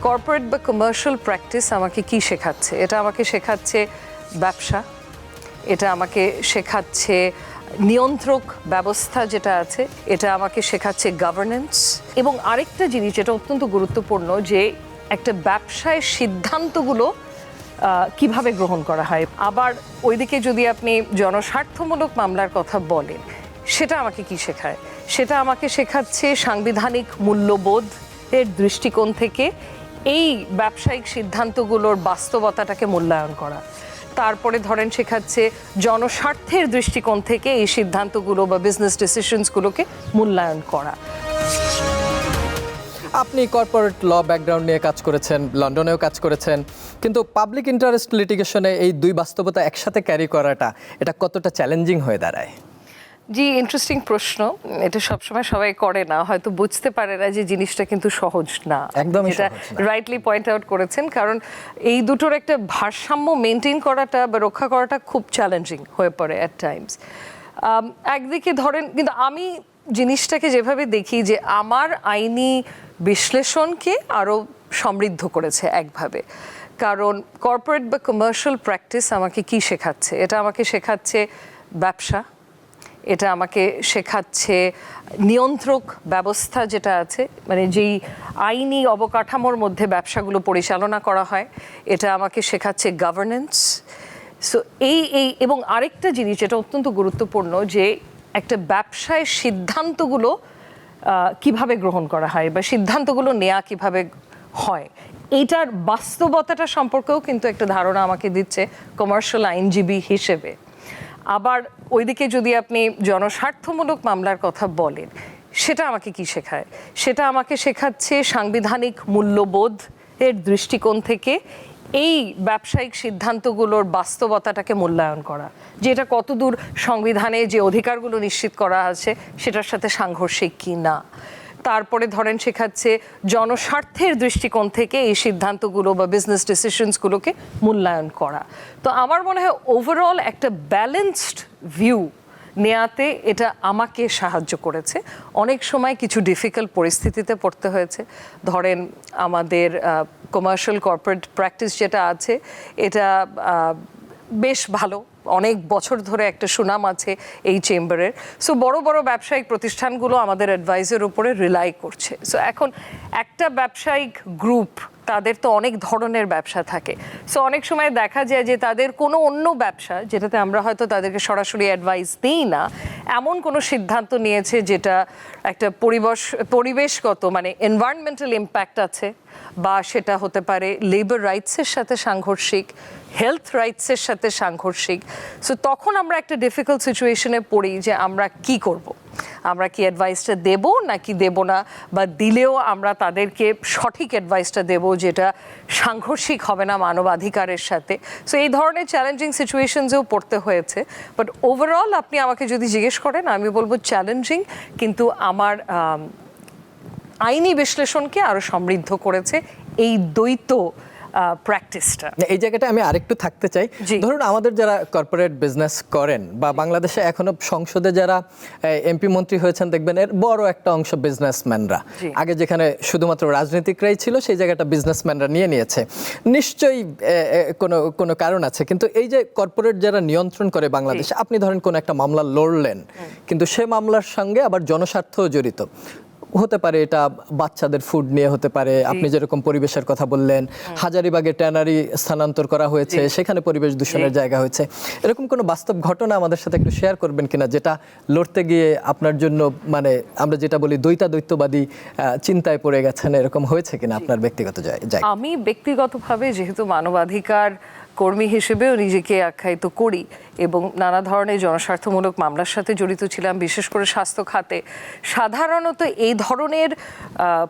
Corporate বা commercial practice আমাকে কি শেখাচ্ছে? এটা আমাকে শেখাচ্ছে ব্যবসা, এটা আমাকে শেখাচ্ছে নিয়ন্ত্রক ব্যবস্থা যেটা আছে, এটা আমাকে শেখাচ্ছে গভর্নেন্স, এবং আরেকটা জিনিস যেটা অত্যন্ত গুরুত্বপূর্ণ, যে একটা ব্যবসায় সিদ্ধান্তগুলো কিভাবে গ্রহণ করা হয়। আবার ওইদিকে যদি আপনি জনস্বার্থমূলক মামলার কথা বলেন, সেটা আমাকে কি শেখায়? সেটা আমাকে শেখাচ্ছে সাংবিধানিক মূল্যবোধ এর দৃষ্টিকোণ থেকে এই ব্যবসায়িক সিদ্ধান্তগুলোর বাস্তবতাটাকে মূল্যায়ন করা। তারপরে ধরেন শেখাচ্ছে জনস্বার্থের দৃষ্টিকোণ থেকে এই সিদ্ধান্তগুলো বা বিজনেস ডিসিশনসগুলোকে মূল্যায়ন করা। আপনি কর্পোরেট ল ব্যাকগ্রাউন্ড নিয়ে কাজ করেছেন, লন্ডনেও কাজ করেছেন, কিন্তু পাবলিক ইন্টারেস্ট লিটিগেশনে এই দুই বাস্তবতা একসাথে ক্যারি করাটা এটা কতটা চ্যালেঞ্জিং হয়ে দাঁড়ায়? জি, ইন্টারেস্টিং প্রশ্ন। এটা সবসময় সবাই করে না, হয়তো বুঝতে পারে না যে জিনিসটা কিন্তু সহজ না। একদমই এটা রাইটলি পয়েন্ট আউট করেছেন, কারণ এই দুটোর একটা ভারসাম্য মেনটেন করাটা বা রক্ষা করাটা খুব চ্যালেঞ্জিং হয়ে পড়ে অ্যাট টাইমস। একদিকে ধরেন, কিন্তু আমি জিনিসটাকে যেভাবে দেখি যে আমার আইনি বিশ্লেষণকে আরও সমৃদ্ধ করেছে একভাবে, কারণ কর্পোরেট বা কমার্শিয়াল প্র্যাকটিস আমাকে কি শেখাচ্ছে? এটা আমাকে শেখাচ্ছে ব্যবসা, এটা আমাকে শেখাচ্ছে নিয়ন্ত্রক ব্যবস্থা যেটা আছে, মানে যেই আইনি অবকাঠামোর মধ্যে ব্যবসাগুলো পরিচালনা করা হয়, এটা আমাকে শেখাচ্ছে গভর্নেন্স। সো এই এবং আরেকটা জিনিস যেটা অত্যন্ত গুরুত্বপূর্ণ, যে একটা ব্যবসায় সিদ্ধান্তগুলো কিভাবে গ্রহণ করা হয় বা সিদ্ধান্তগুলো নেওয়া কিভাবে হয়, এইটার বাস্তবতাটা সম্পর্কেও কিন্তু একটা ধারণা আমাকে দিচ্ছে কমার্শিয়াল আইনজীবী হিসেবে। আবার ওইদিকে যদি আপনি জনস্বার্থমূলক মামলার কথা বলেন, সেটা আমাকে কি শেখায়? সেটা আমাকে শেখাচ্ছে সাংবিধানিক মূল্যবোধ এর দৃষ্টিকোণ থেকে এই ব্যবসায়িক সিদ্ধান্তগুলোর বাস্তবতাটাকে মূল্যায়ন করা, যে এটা কতদূর সংবিধানে যে অধিকারগুলো নিশ্চিত করা আছে সেটার সাথে সাংঘর্ষিক কি না। তারপরে ধরেন শেখাচ্ছে জনস্বার্থের দৃষ্টিকোণ থেকে এই সিদ্ধান্তগুলো বা বিজনেস ডিসিশনসগুলোকে মূল্যায়ন করা। তো আমার মনে হয় ওভারঅল একটা ব্যালেন্সড ভিউ নেয়াতে এটা আমাকে সাহায্য করেছে। অনেক সময় কিছু ডিফিকাল্ট পরিস্থিতিতে পড়তে হয়েছে। ধরেন আমাদের কমার্শিয়াল কর্পোরেট প্র্যাকটিস যেটা আছে, এটা বেশ ভালো, অনেক বছর ধরে একটা সুনাম আছে এই চেম্বারের। সো বড় বড় ব্যবসায়িক প্রতিষ্ঠানগুলো আমাদের অ্যাডভাইসের উপরে রিলাই করছে। সো এখন একটা ব্যবসায়িক গ্রুপ, তাদের তো অনেক ধরনের ব্যবসা থাকে। সো অনেক সময় দেখা যায় যে তাদের কোনো অন্য ব্যবসা, যেটাতে আমরা হয়তো তাদেরকে সরাসরি অ্যাডভাইস দিই না, এমন কোনো সিদ্ধান্ত নিয়েছে যেটা একটা পরিবেশগত মানে এনভায়রনমেন্টাল ইম্প্যাক্ট আছে, বা সেটা হতে পারে লেবার রাইটসের সাথে সাংঘর্ষিক, হেলথ রাইটসের সাথে সাংঘর্ষিক। সো তখন আমরা একটা ডিফিকাল্ট সিচুয়েশনে পড়ি যে আমরা কি করব। আমরা কি অ্যাডভাইসটা দেব নাকি দেব না, বা দিলেও আমরা তাদেরকে সঠিক অ্যাডভাইসটা দেব যেটা সাংঘর্ষিক হবে না মানবাধিকারের সাথে। সো এই ধরনের চ্যালেঞ্জিং সিচুয়েশনসেও পড়তে হয়েছে। বাট ওভারঅল আপনি আমাকে যদি জিজ্ঞেস করেন, আমি বলবো চ্যালেঞ্জিং, কিন্তু আমার আইনি বিশ্লেষণকে আরও সমৃদ্ধ করেছে এই দ্বৈত প্র্যাকটিসটা। এই জায়গাটা আমি আরেকটু থাকতে চাই। ধরুন আমাদের যারা কর্পোরেট বিজনেস করেন বা বাংলাদেশে এখনো সংসদে যারা এমপি মন্ত্রী হয়েছেন, দেখবেন এর বড় একটা অংশ বিজনেসম্যানরা। আগে যেখানে শুধুমাত্র রাজনীতিকরাই ছিল, সেই জায়গাটা বিজনেসম্যানরা নিয়ে নিয়েছে। নিশ্চয়ই কোনো কারণ আছে, কিন্তু এই যে কর্পোরেট যারা নিয়ন্ত্রণ করে বাংলাদেশে, আপনি ধরেন কোনো একটা মামলা লড়লেন, কিন্তু সে মামলার সঙ্গে আবার জনস্বার্থও জড়িত হতে পারে। এটা বাচ্চাদের ফুড নিয়ে হতে পারে, আপনি যেরকম পরিবেশের কথা বললেন, হাজারীবাগে ট্যানারি স্থানান্তর করা হয়েছে, সেখানে পরিবেশ দূষণের জায়গা হয়েছে। এরকম কোনো বাস্তব ঘটনা আমাদের সাথে একটু শেয়ার করবেন কিনা, যেটা লড়তে গিয়ে আপনার জন্য মানে আমরা যেটা বলি দ্বৈতবাদী চিন্তায় পড়ে গেছেন, এরকম হয়েছে কিনা আপনার ব্যক্তিগত জায়গা? আমি ব্যক্তিগতভাবে যেহেতু মানবাধিকার কর্মী হিসেবেও নিজেকে আখ্যায়িত করি এবং নানা ধরনের জনস্বার্থমূলক মামলার সাথে জড়িত ছিলাম, বিশেষ করে স্বাস্থ্য খাতে, সাধারণত এই ধরনের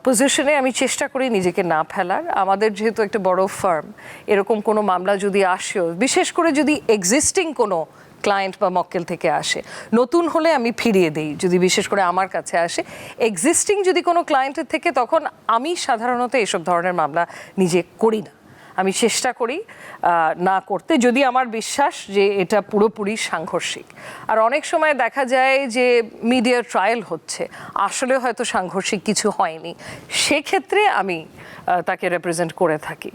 পজিশনে আমি চেষ্টা করি নিজেকে না ফেলার। আমাদের যেহেতু একটা বড় ফার্ম, এরকম কোনো মামলা যদি আসেও, বিশেষ করে যদি এক্সিস্টিং কোনো ক্লায়েন্ট বা মক্কেল থেকে আসে, নতুন হলে আমি ফিরিয়ে দিই যদি বিশেষ করে আমার কাছে আসে। এক্সিস্টিং যদি কোনো ক্লায়েন্টের থেকে, তখন আমি সাধারণত এসব ধরনের মামলা নিজে করি না। আমি চেষ্টা করি না করতে, যদি আমার বিশ্বাস যে এটা পুরোপুরি সাংঘর্ষিক। আর অনেক সময় দেখা যায় যে মিডিয়া ট্রায়াল হচ্ছে, আসলে হয়তো সাংঘর্ষিক কিছু হয়নি, সেক্ষেত্রে আমি তাকে রিপ্রেজেন্ট করে থাকি।